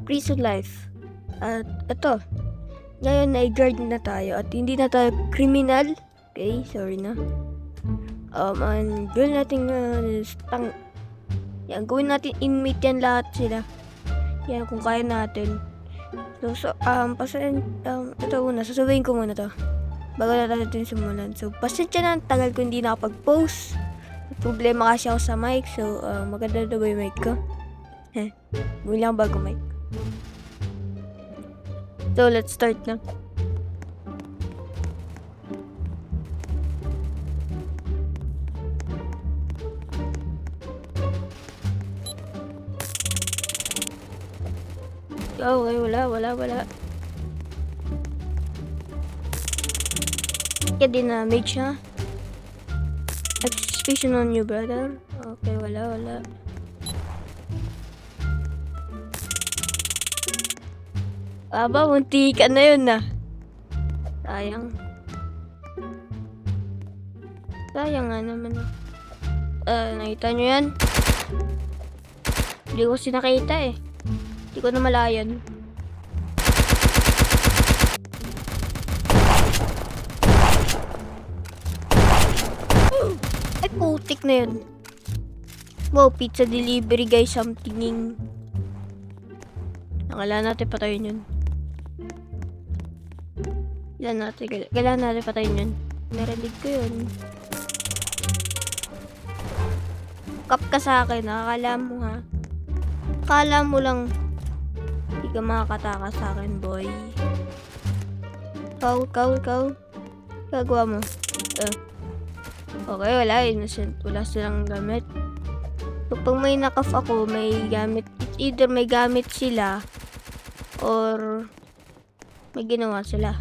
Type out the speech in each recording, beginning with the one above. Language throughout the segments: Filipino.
Increase of life. At ito. Ngayon ay guard na tayo at hindi na tayo criminal. Okay, sorry na. Ang gawin natin yan, gawin natin inmate yan lahat sila. Yan, kung kaya natin. So, ito muna, sasabihin ko muna to. Bago na natin simulan. So, pasensya na, tagal ko hindi nakapag-post. Problema kasi ako sa mic, so, maganda na ba yung mic ko? Bumili lang bago mic. So, let's start na. Okay, wala. Kaya dinamage ha. Suspicion on you, brother. Okay, wala. Aba, munti ka na yun na. Sayang. Sayang nga naman. Nakita nyo yan? Hindi ko sinakita eh. Hindi ko na malayan. Ay, putik na yun. Wow, pizza delivery guys, something. Kailangan natin patayin yun. Kailangan natin patayin yun. Narinig ko yun. Kap ka sa akin, akala mo ha. Akala mo lang hindi ka makakatakas sa akin, boy. Ikaw. Gagawa mo. Okay, wala. Innocent. Wala silang gamit. So, pag may nakaf ako, may gamit. Either may gamit sila or may ginawa sila.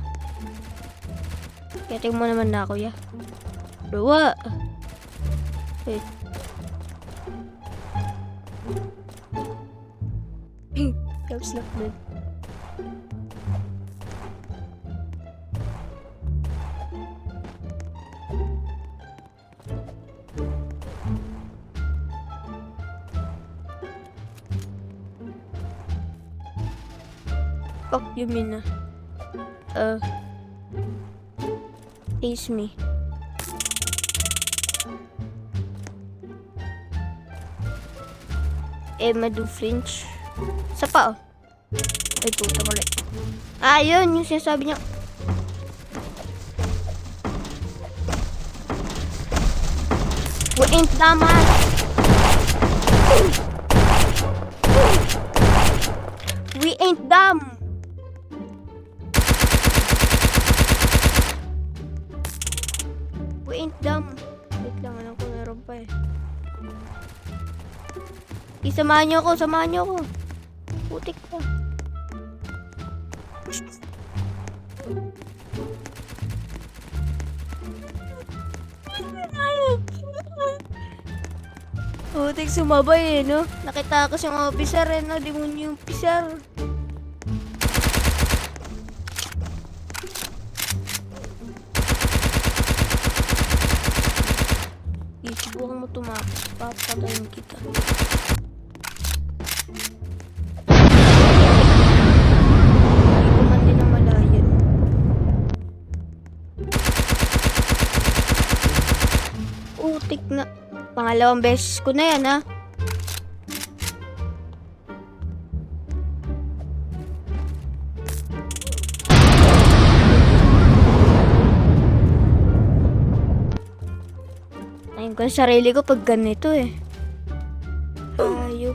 Kaya tingin mo naman na, kuya. Dua. Wait. Caps lock din. Fuck you, Mina. Ace me. Madu French. Sa pa, oh. Ay, puta ko ulit. Yun, yung sinasabi niya. We ain't dumb, man. We ain't dumb. We ain't dumb. Wait lang, alam ko meron pa eh. Samahan niyo ako. Putik pa. Putik sumabay eh, no? Nakita ko siyang officer eh, no? Di mo niyo yung officer. Subukan mo tumakot. Papatayin kita. Utik na. Pangalawang beses ko na yan, ha? Ayun ko sa sarili ko pag ganito, eh. Ayop.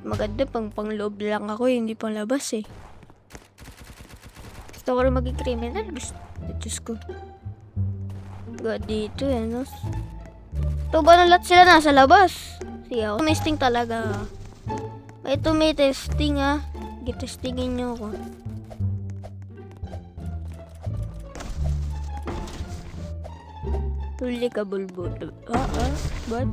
Maganda pang loob lang ako, hindi pang labas, eh. Gusto ko rin maging criminal. Diyos ko. Dito eh, no? Ito ba na lahat sila nasa labas? Sige ako. May testing talaga. Ito may testing ha. Gitestingin nyo ako. Huli ka bulbul. What?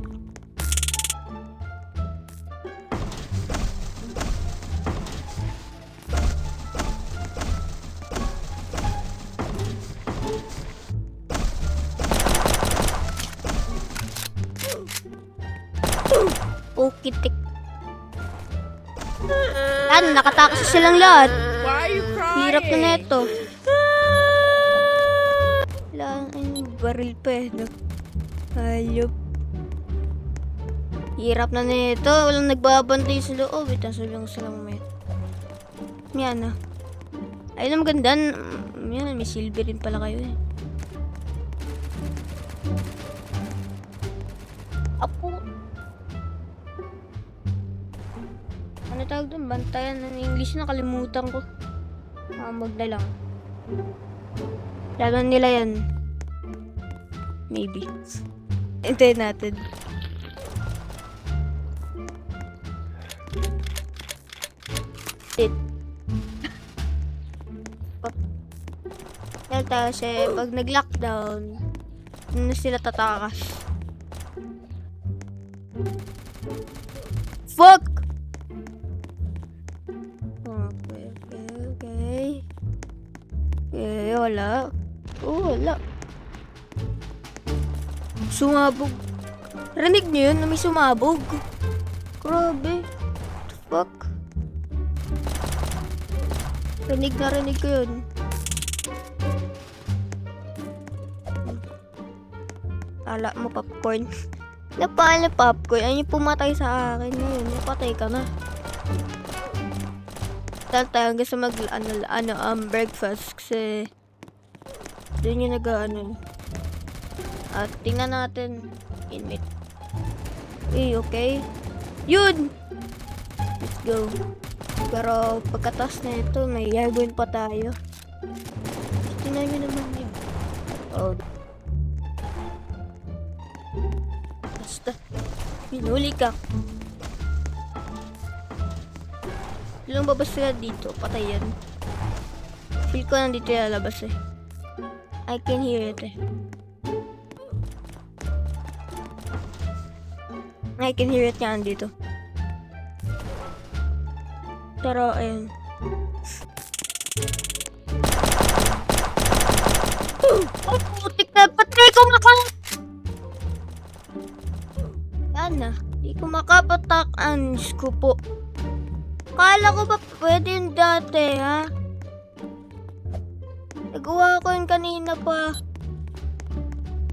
Pukitik. Paano? Nakatakas silang lahat. Why are you crying? Hirap na neto. Wala, baril pa eh. No? Hayop. Hirap na neto. Walang nagbabantay sa loob. Ito, sulang sila mamaya. Yan ah. Ayun, maganda. Yan, may silver rin pala kayo eh. Apo. Ano tawag doon? Bantayan ng English, nakalimutan ko. Magda lang. Lalo nila yan. Maybe. Hintayin natin. Dahil kasi pag nag-lockdown, na sila tatakas. Fuck! Okay. Wala. Oh, wala. Sumabog. Rinig niyo yun na may sumabog? Grabe. Fuck. Rinig ko yun. Kala mo popcorn. Napala popcorn. Ano yung pumatay sa akin ngayon? Napatay ka na. Tayo hanggang sa breakfast kasi doon yung at tingnan natin inmate. Okay. Yun! Let's go. Pero pagkatas na ito, may gagawin pa tayo. Tingnan nyo naman yun. Oh. Basta, minuli ka. Lumabas sila dito, patay yan. Feel ko nandito lalabas eh. I can hear it eh. I can hear it nga nandito. Pero ayun. Oh, putik na, patay ko yan na, di ko makapatak-an. Diyos ko po. Kala ko ba pwede yung dati, ha? Nagawa ko yun kanina pa.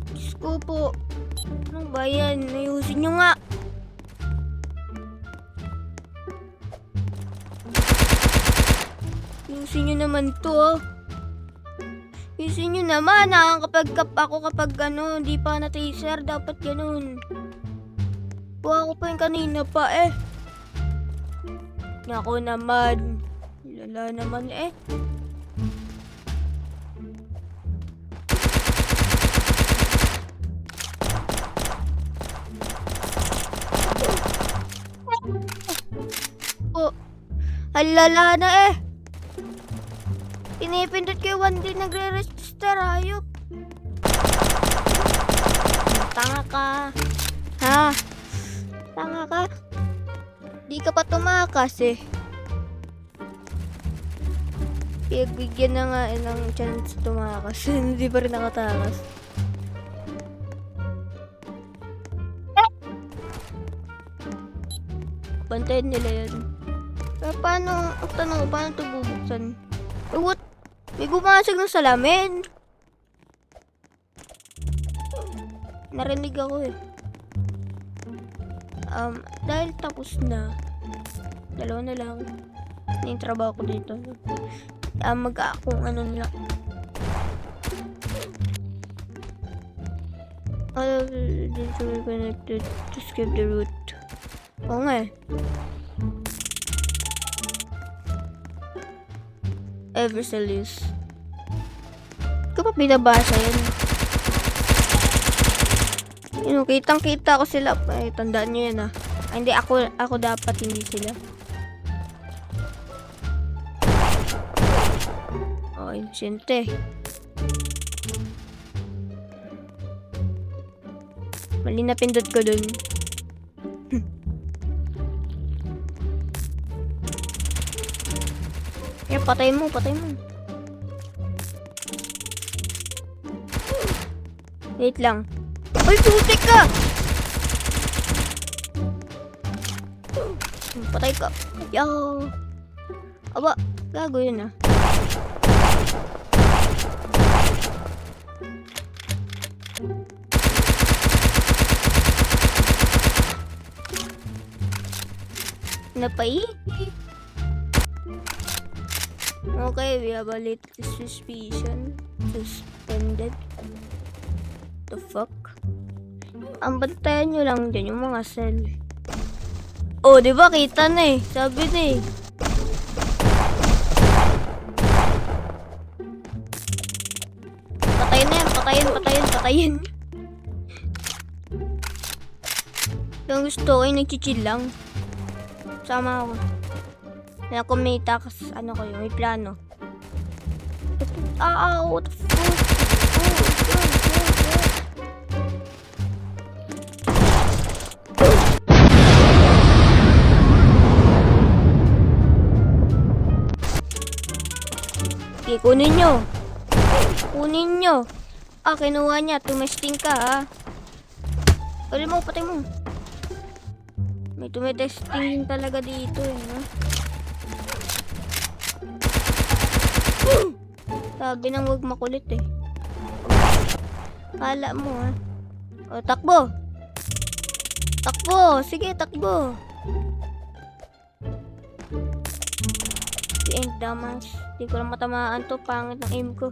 Diyos ko po. Ano ba yan? Ayusin nyo nga. Ayusin nyo naman to, ha? Ayusin nyo naman, ha? Kapag hindi pa na-taser, dapat ganun. Gawa ko pa yun kanina pa, eh. Nako naman. Lala naman eh. Oh. Alala na eh. Pinipindot ko yung 1D nagre-register, hayop. Tanga ka. Ha? Tanga ka? Di ka pa tumakas eh. Bigyan na nga ng chance tumakas. Hindi pa rin nakatakas. Bantayan nila yan. Pero paano, ang tanong ko, paano ito bubuksan? What? May gumasag ng salamin. Narinig ako eh. Dahil tapos na, dalawa na lang yung trabaho ko dito. Mag-aakong nila. This will be connected to skip the route. Oo nga eh. Everselius. Hindi ko pa binabasa yan. Yun, kitang-kita ko sila. Ay, tandaan nyo yan ah. Ay, hindi, ako dapat, hindi sila. Oh, insente. Mali na pindot ko dun. Patay mo. Wait lang. Ay, putik ka! Patay ka. Yo! Aba, gago yun ah. Napay? Okay, we have a latest suspicion. Suspended. The fuck? Ang bantayan nyo lang dyan yung mga cell. Oh, di ba kita na eh. Sabi na eh. Patayin na yan, patayin. Yung gusto ko ay nagchichill lang. Sama ako. Na kumita kasi ano ko yung may plano. What the fuck? Okay, kunin nyo. Kinuha niya. Tumesting ka, ha. Pwede mo, patay mo. May tumetesting talaga dito, eh, no? Sabi nang huwag makulit, eh. Kala mo, ha. O, takbo. Sige, takbo. The end damage. Di ko lang matamaan to. Pangit ng aim ko.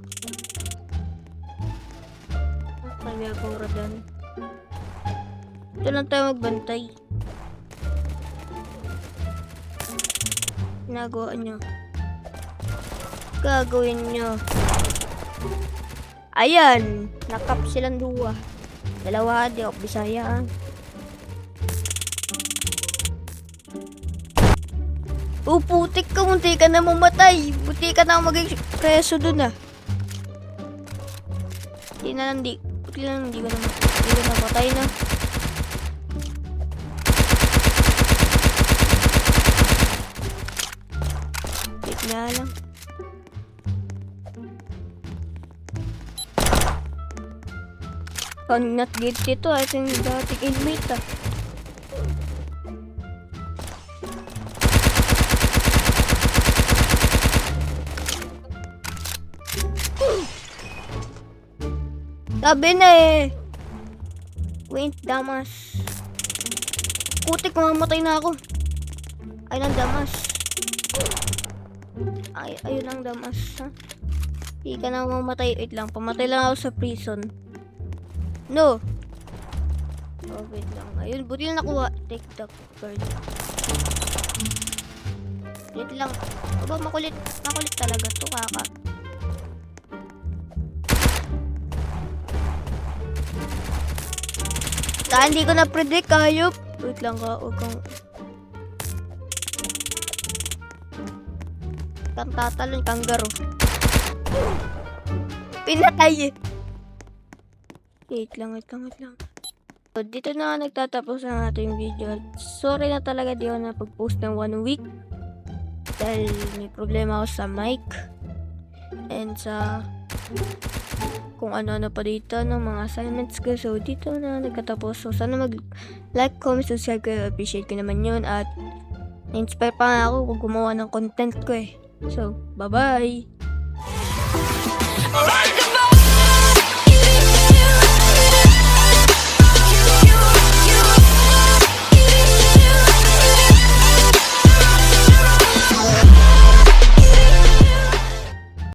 Kaya ako radan. Ito lang tayo magbantay. Ginagawa nyo. Gagawin nyo. Ayan. Nakap silang dalawa. Di ako Bisaya. Putik ka. Munti ka na mamatay. Munti ka na maging preso dun ah. Hindi ko na patay na. Wait na lang. Not good dito. Ito yung dating inmate ah. Sabi na eh. Wait, damas. Putik, mamamatay na ako. Ayun ang damas. Ayun ang damas, ha? Hindi ka na mamatay. Wait lang, pamatay lang ako sa prison. No. Oh, wait lang. Ayun, buti lang nakuha. Take the bird. Wait lang. Aba, makulit talaga to, kaka. Hindi ko na-predict, hayop. Wait lang ka, huwag kang tatalon, kanggaro. Pinatay. Wait lang. So, dito na nagtatapos ang ating video. Sorry na talaga di ako napag-post ng 1 week. Dahil may problema ako sa mic. And sa kung ano-ano pa dito ng mga assignments ko. So, dito na nagkatapos. So, sana mag-like, comment, subscribe ko. Appreciate ko naman yun. At na-inspire pa nga ako kung gumawa ng content ko eh. So, bye-bye!